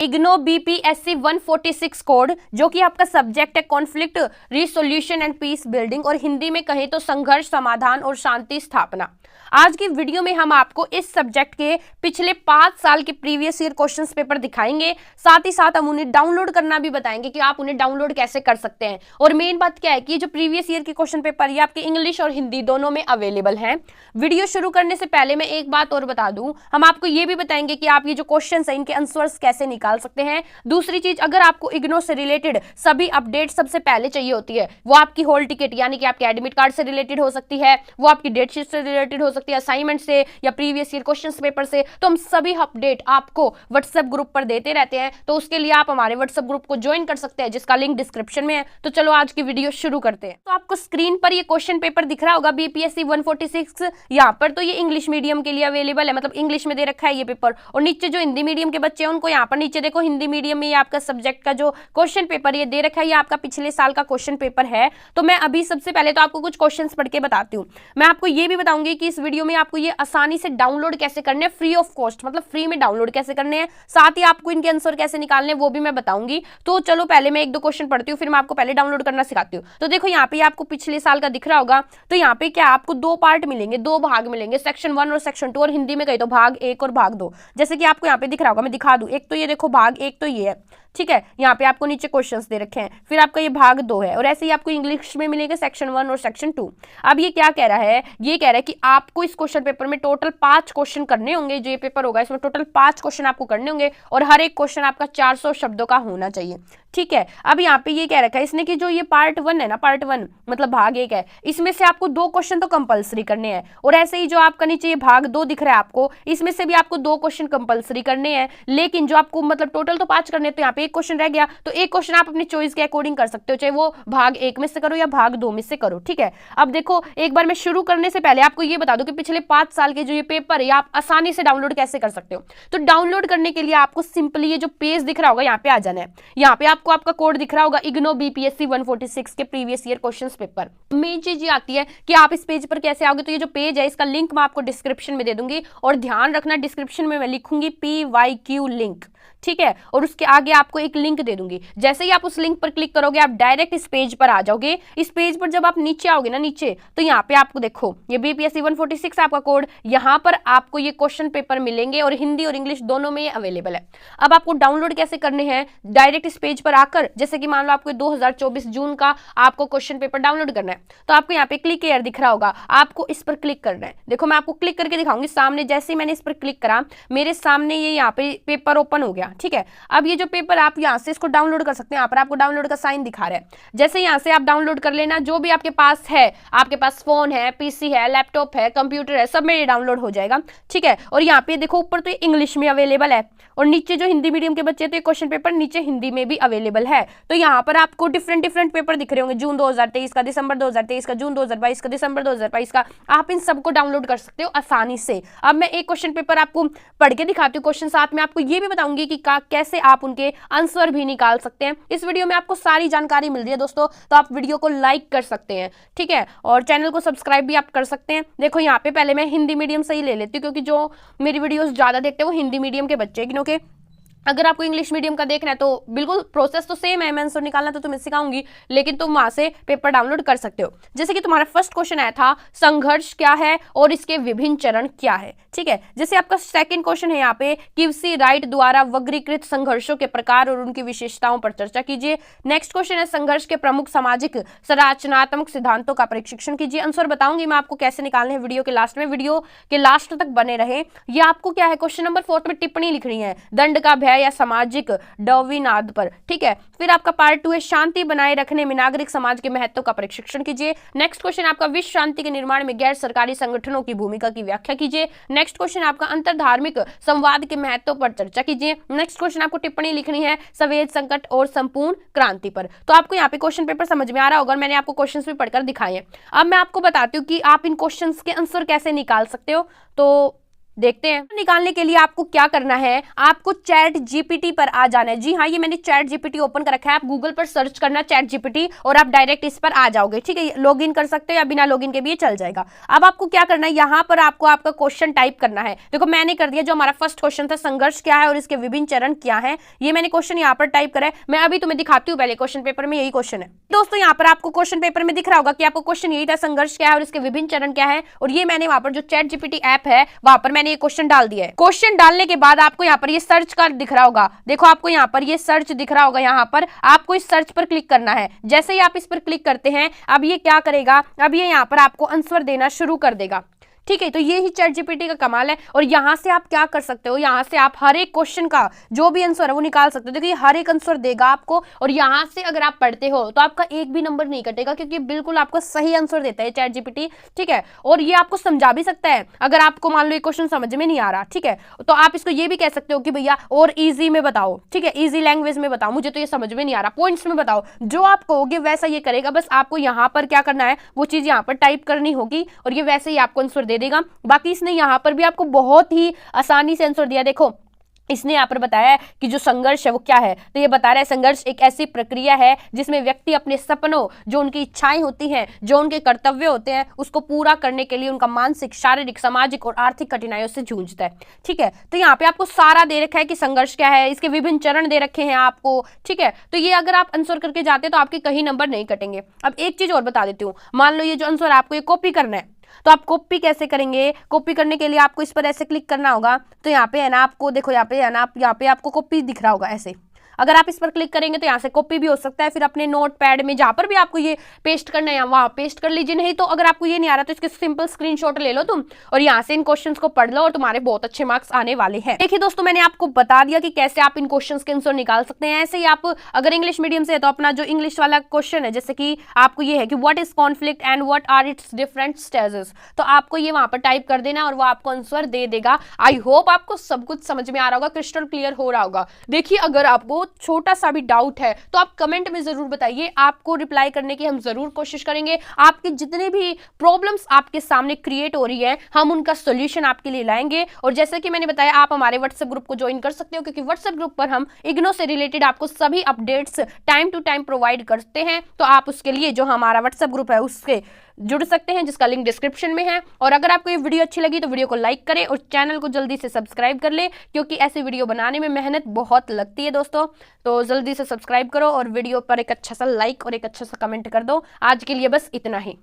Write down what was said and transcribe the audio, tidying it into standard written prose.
IGNOU BPSC 146 code, जो कि आपका सब्जेक्ट है conflict resolution and peace building, और हिंदी में कहें तो संघर्ष समाधान और शांति स्थापना। आज की वीडियो में हम आपको इस सब्जेक्ट के पिछले 5 साल के प्रीवियस ईयर क्वेश्चंस पेपर दिखाएंगे, साथ ही साथ हम उन्हें डाउनलोड करना भी बताएंगे कि आप उन्हें डाउनलोड कैसे कर सकते हैं। और मेन बात क्या है कि जो प्रीवियस ईयर के क्वेश्चन पेपर ये आपके इंग्लिश और हिंदी दोनों में अवेलेबल हैं। वीडियो शुरू करने से पहले मैं एक बात और बता दूं, हम आपको ये भी बताएंगे कि आप ये जो क्वेश्चन है इनके आंसर्स कैसे निकाल सकते हैं। दूसरी चीज, अगर आपको इग्नो से रिलेटेड सभी अपडेट सबसे पहले चाहिए होती है, वो आपकी हॉल टिकट यानी कि आपके एडमिट कार्ड से रिलेटेड हो सकती है, वो आपकी डेट शीट से रिलेटेड हो सकती है, असाइनमेंट से या प्रीवियस ईयर क्वेश्चन पेपर से, तो हम सभी अपडेट आपको व्हाट्सएप ग्रुप पर देते रहते हैं। तो उसके लिए आप हमारे व्हाट्सएप ग्रुप को ज्वाइन कर सकते हैं, जिसका लिंक डिस्क्रिप्शन में है। तो चलो आज की वीडियो शुरू करते हैं। तो आपको स्क्रीन पर ये क्वेश्चन पेपर दिख रहा होगा बीपीएससी 146। यहाँ पर तो ये इंग्लिश मीडियम के लिए अवेलेबल है, मतलब इंग्लिश में दे रखा है ये पेपर, और नीचे जो हिंदी मीडियम के बच्चे हैं उनको यहाँ पर नीचे देखो हिंदी मीडियम में आपका सब्जेक्ट का जो क्वेश्चन पेपर ये दे रखा है, ये आपका पिछले साल का क्वेश्चन पेपर है। तो मैं अभी सबसे पहले तो आपको कुछ क्वेश्चंस पढ़ के बताती हूँ। मैं आपको ये भी बताऊंगी कि इस वीडियो में आपको ये आसानी से डाउनलोड कैसे करने हैं, फ्री ऑफ कॉस्ट, मतलब फ्री में डाउनलोड कैसे करने हैं, साथ ही आपको इनके आंसर कैसे निकालने हैं वो भी मैं बताऊंगी। तो चलो पहले मैं 1-2 क्वेश्चन पढ़ती हूँ, फिर मैं आपको पहले डाउनलोड करना सिखाती हूँ। तो देखो यहाँ पे आपको पिछले साल का दिख रहा होगा, तो यहाँ पे क्या आपको 2 पार्ट मिलेंगे, 2 भाग मिलेंगे, सेक्शन 1 और सेक्शन 2, और हिंदी में कही तो भाग 1 और भाग 2। जैसे कि आपको यहाँ पे दिख रहा होगा, मैं दिखा दूं, एक तो ये देखो भाग 1 तो ये है, ठीक है, यहाँ पे आपको नीचे क्वेश्चंस दे रखे हैं, फिर आपका ये भाग 2 है, और ऐसे ही आपको इंग्लिश में मिलेगा सेक्शन 1 और सेक्शन 2। अब ये क्या कह रहा है, ये कह रहा है कि आपको इस क्वेश्चन पेपर में टोटल 5 क्वेश्चन करने होंगे। जो ये पेपर होगा इसमें टोटल 5 क्वेश्चन आपको करने होंगे, और हर एक क्वेश्चन आपका 400 शब्दों का होना चाहिए, ठीक है। अब यहाँ पे ये कह रखा है इसने कि जो ये पार्ट 1 है ना, पार्ट 1 मतलब भाग 1 है, इसमें से आपको 2 क्वेश्चन तो कंपलसरी करने हैं, और ऐसे ही जो आपका नीचे ये भाग 2 दिख रहा है आपको, इसमें से भी आपको 2 क्वेश्चन कंपलसरी करने हैं। लेकिन जो आपको मतलब टोटल तो 5 करने हैं, तो यहाँ पे 1 क्वेश्चन रह गया, तो 1 क्वेश्चन आप अपनी चॉइस के अकॉर्डिंग कर सकते हो, चाहे वो भाग 1 में से करो या भाग 2 में से करो, ठीक है। अब देखो एक बार मैं शुरू करने से पहले आपको ये बता दूं कि पिछले 5 साल के जो ये पेपर है आप आसानी से डाउनलोड कैसे कर सकते हो। तो डाउनलोड करने के लिए आपको सिंपली ये जो पेज दिख रहा होगा यहाँ पे आ जाना है। यहाँ पे आपको आपका कोड दिख रहा होगा इग्नो बीपीएससी 146 के previous year questions paper. Main चीज ये आती है कि आप इस पेज पर कैसे आओगे। तो ये जो पेज है इसका लिंक मैं आपको डिस्क्रिप्शन में दे दूंगी, और ध्यान रखना डिस्क्रिप्शन में मैं लिखूंगी PYQ लिंक, ठीक है, और उसके आगे आपको एक लिंक दे दूंगी। जैसे ही आप उस लिंक पर क्लिक करोगे आप डायरेक्ट इस पेज पर आ जाओगे। इस पेज पर जब आप नीचे आओगे ना, नीचे तो यहाँ पे आपको देखो ये बीपीएससी 146 आपका कोड, यहाँ पर आपको ये क्वेश्चन पेपर मिलेंगे, और हिंदी और इंग्लिश दोनों में ये अवेलेबल है। अब आपको डाउनलोड कैसे करने हैं, डायरेक्ट इस पेज पर आकर, जैसे कि मान लो आपको 2024 जून का आपको क्वेश्चन पेपर डाउनलोड करना है, तो आपको यहाँ पे क्लिक हियर दिख रहा होगा, आपको इस पर क्लिक करना है। देखो मैं आपको क्लिक करके दिखाऊंगी सामने। जैसे ही मैंने इस पर क्लिक करा मेरे सामने ये यहाँ पे पेपर ओपन हो गया, ठीक है। अब ये जो पेपर आप यहाँ से इसको डाउनलोड कर सकते हैं, यहाँ पर आपको डाउनलोड का साइन दिखा रहा है। जैसे यहाँ से आप डाउनलोड कर लेना, जो भी आपके पास है, आपके पास फोन है, पीसी है, लैपटॉप है, कंप्यूटर है, सब में ये डाउनलोड हो जाएगा, ठीक है। और यहाँ पे देखो ऊपर तो ये इंग्लिश में अवेलेबल है, और नीचे जो हिंदी मीडियम के बच्चे तो ये क्वेश्चन पेपर नीचे हिंदी में भी अवेलेबल है। तो यहाँ पर आपको डिफरेंट पेपर दिख रहे होंगे, जून 2023 का, दिसंबर 2023 का, जून 2022 का, दिसंबर 2022 का। आप इन सबको डाउनलोड कर सकते हो आसानी से। अब मैं एक क्वेश्चन पेपर आपको पढ़ के दिखाती हूँ क्वेश्चन, साथ में आपको ये भी बताऊंगी कि कैसे आप उनके आंसर भी निकाल सकते हैं। इस वीडियो में आपको सारी जानकारी मिल रही है दोस्तों, तो आप वीडियो को लाइक कर सकते हैं, ठीक है, और चैनल को सब्सक्राइब भी आप कर सकते हैं। देखो यहाँ पे पहले मैं हिंदी मीडियम से ही ले लेती हूँ, क्योंकि जो मेरी वीडियोस ज्यादा देखते हैं वो हिंदी मीडियम के बच्चे, क्योंकि अगर आपको इंग्लिश मीडियम का देखना है तो बिल्कुल प्रोसेस तो सेम है, मैं आंसर निकालना तो तुम्हें सिखाऊंगी, लेकिन तुम वहां से पेपर डाउनलोड कर सकते हो। जैसे कि तुम्हारा फर्स्ट क्वेश्चन आया था संघर्ष क्या है और इसके विभिन्न चरण क्या है, ठीक है। जैसे आपका सेकंड क्वेश्चन है यहाँ पे किवसी राइट द्वारा वर्गीकृत संघर्षों के प्रकार और उनकी विशेषताओं पर चर्चा कीजिए। नेक्स्ट क्वेश्चन है संघर्ष के प्रमुख सामाजिक संरचनात्मक सिद्धांतों का प्रशिक्षण कीजिए। आंसर बताऊंगी मैं आपको कैसे निकालने हैं वीडियो के लास्ट में, वीडियो के लास्ट तक बने रहे। ये आपको क्या है, क्वेश्चन नंबर 4 में टिप्पणी लिखनी है दंड का भय या सामाजिक डॉविनाद पर, ठीक है। फिर आपका पार्ट 2 है शांति बनाए रखने में नागरिक समाज के महत्व का प्रशिक्षण कीजिए। नेक्स्ट क्वेश्चन आपका विश्व शांति के निर्माण में गैर सरकारी संगठनों की भूमिका की व्याख्या कीजिए। नेक्स्ट क्वेश्चन आपका अंतरधार्मिक संवाद के महत्व पर चर्चा कीजिए। नेक्स्ट क्वेश्चन आपको टिप्पणी लिखनी है संवेद संकट और संपूर्ण क्रांति पर। तो आपको यहाँ पे क्वेश्चन पेपर समझ में आ रहा होगा, और मैंने आपको क्वेश्चंस भी पढ़कर दिखाए हैं। अब मैं आपको बताती हूँ कि आप इन क्वेश्चंस के आंसर कैसे निकाल सकते हो। तो देखते हैं। निकालने के लिए आपको क्या करना है, आपको चैट जीपीटी पर आ जाना है। जी हाँ, ये मैंने चैट जीपीटी ओपन कर रखा है। आप गूगल पर सर्च करना चैट जीपीटी और आप डायरेक्ट इस पर आ जाओगे। ठीक है, लॉगिन कर सकते हो या बिना लॉगिन के भी ये चल जाएगा। अब आपको क्या करना है, यहाँ पर आपको आपका क्वेश्चन टाइप करना है। देखो मैंने कर दिया, जो हमारा फर्स्ट क्वेश्चन था संघर्ष क्या है और इसके विभिन्न चरण क्या है, ये मैंने क्वेश्चन यहाँ पर टाइप करा है। मैं अभी तुम्हें दिखाती हूँ, पहले क्वेश्चन पेपर में यही क्वेश्चन है दोस्तों। यहाँ पर आपको क्वेश्चन पेपर में दिख रहा होगा कि आपको क्वेश्चन यही था, संघर्ष क्या है और इसके विभिन्न चरण क्या है। और ये मैंने वहां पर जो चैट जीपीटी ऐप है वहां पर मैंने ये क्वेश्चन डाल दिया है। क्वेश्चन डालने के बाद आपको यहाँ पर ये सर्च का दिख रहा होगा। देखो आपको यहाँ पर ये सर्च दिख रहा होगा, यहाँ पर आपको इस सर्च पर क्लिक करना है। जैसे ही आप इस पर क्लिक करते हैं, अब ये क्या करेगा, अब ये यहाँ पर आपको आंसर देना शुरू कर देगा। ठीक है, तो ये ही चैट जीपीटी का कमाल है। और यहां से आप क्या कर सकते हो, यहां से आप हर एक क्वेश्चन का जो भी आंसर है वो निकाल सकते हो। देखिए हर एक आंसर देगा आपको, और यहां से अगर आप पढ़ते हो तो आपका एक भी नंबर नहीं कटेगा, क्योंकि बिल्कुल आपको सही आंसर देता है चैट जीपीटी। ठीक है, और ये आपको समझा भी सकता है। अगर आपको मान लो ये क्वेश्चन समझ में नहीं आ रहा, ठीक है, तो आप इसको ये भी कह सकते हो कि भैया और ईजी में बताओ। ठीक है, ईजी लैंग्वेज में बताओ, मुझे तो ये समझ में नहीं आ रहा, पॉइंट्स में बताओ। जो आप कहोगे वैसा ये करेगा। बस आपको यहाँ पर क्या करना है, वो चीज यहाँ पर टाइप करनी होगी और ये वैसे ही आपको आंसर दे देगा। बाकी इसने यहाँ पर भी आपको बहुत ही आसानी से आंसर दिया। देखो इसने यहाँ पर बताया कि जो संघर्ष है वो क्या है, तो ये बता रहा है संघर्ष एक ऐसी प्रक्रिया है जिसमें व्यक्ति अपने सपनों, जो उनकी इच्छाएं होती हैं, जो उनके कर्तव्य होते हैं, उसको पूरा करने के लिए उनका मानसिक, शारीरिक, सामाजिक और आर्थिक कठिनाइयों से जूझता है। ठीक है, तो यहाँ पे आपको सारा दे रखा है कि संघर्ष क्या है, इसके विभिन्न चरण दे रखे हैं आपको। ठीक है, तो ये अगर आप आंसर करके जाते तो आपके कहीं नंबर नहीं कटेंगे। अब एक चीज और बता देती हूँ, मान लो ये जो आंसर आपको ये कॉपी करना है, तो आप कॉपी कैसे करेंगे। कॉपी करने के लिए आपको इस पर ऐसे क्लिक करना होगा। तो यहाँ पे है ना, आपको देखो यहाँ पे है ना, यहाँ पे आपको कॉपी दिख रहा होगा ऐसे। अगर आप इस पर क्लिक करेंगे तो यहाँ से कॉपी भी हो सकता है। फिर अपने नोट पैड में जहां पर भी आपको ये पेस्ट करना है वहां पेस्ट कर लीजिए। नहीं तो अगर आपको ये नहीं आ रहा तो इसके सिंपल स्क्रीनशॉट ले लो तुम, और यहाँ से इन क्वेश्चंस को पढ़ लो और तुम्हारे बहुत अच्छे मार्क्स आने वाले हैं। देखिए दोस्तों, मैंने आपको बता दिया कि कैसे आप इन क्वेश्चंस के आंसर निकाल सकते हैं। ऐसे ही आप अगर इंग्लिश मीडियम से है तो अपना जो इंग्लिश वाला क्वेश्चन है, जैसे कि आपको ये है कि what is conflict and what are its different stages, तो आपको ये वहां पर टाइप कर देना और वो आपको आंसर दे देगा। आई होप आपको सब कुछ समझ में आ रहा होगा, क्रिस्टल क्लियर हो रहा होगा। देखिए अगर आपको छोटा सा भी डाउट है तो आप कमेंट में जरूर बताइए, आपको रिप्लाई करने की हम जरूर कोशिश करेंगे। आपके जितने भी प्रॉब्लम्स आपके सामने क्रिएट हो रही है, हम उनका सॉल्यूशन आपके लिए लाएंगे। और जैसे कि मैंने बताया, आप हमारे व्हाट्सएप ग्रुप को ज्वाइन कर सकते हो, क्योंकि व्हाट्सएप ग्रुप पर हम इग्नो से रिलेटेड आपको सभी updates time to time provide करते हैं। तो आप उसके लिए जो हमारा व्हाट्सएप ग्रुप है उसके जुड़ सकते हैं, जिसका लिंक डिस्क्रिप्शन में है। और अगर आपको ये वीडियो अच्छी लगी तो वीडियो को लाइक करें और चैनल को जल्दी से सब्सक्राइब कर ले, क्योंकि ऐसी वीडियो बनाने में मेहनत बहुत लगती है दोस्तों। तो जल्दी से सब्सक्राइब करो और वीडियो पर एक अच्छा सा लाइक और एक अच्छा सा कमेंट कर दो। आज के लिए बस इतना ही।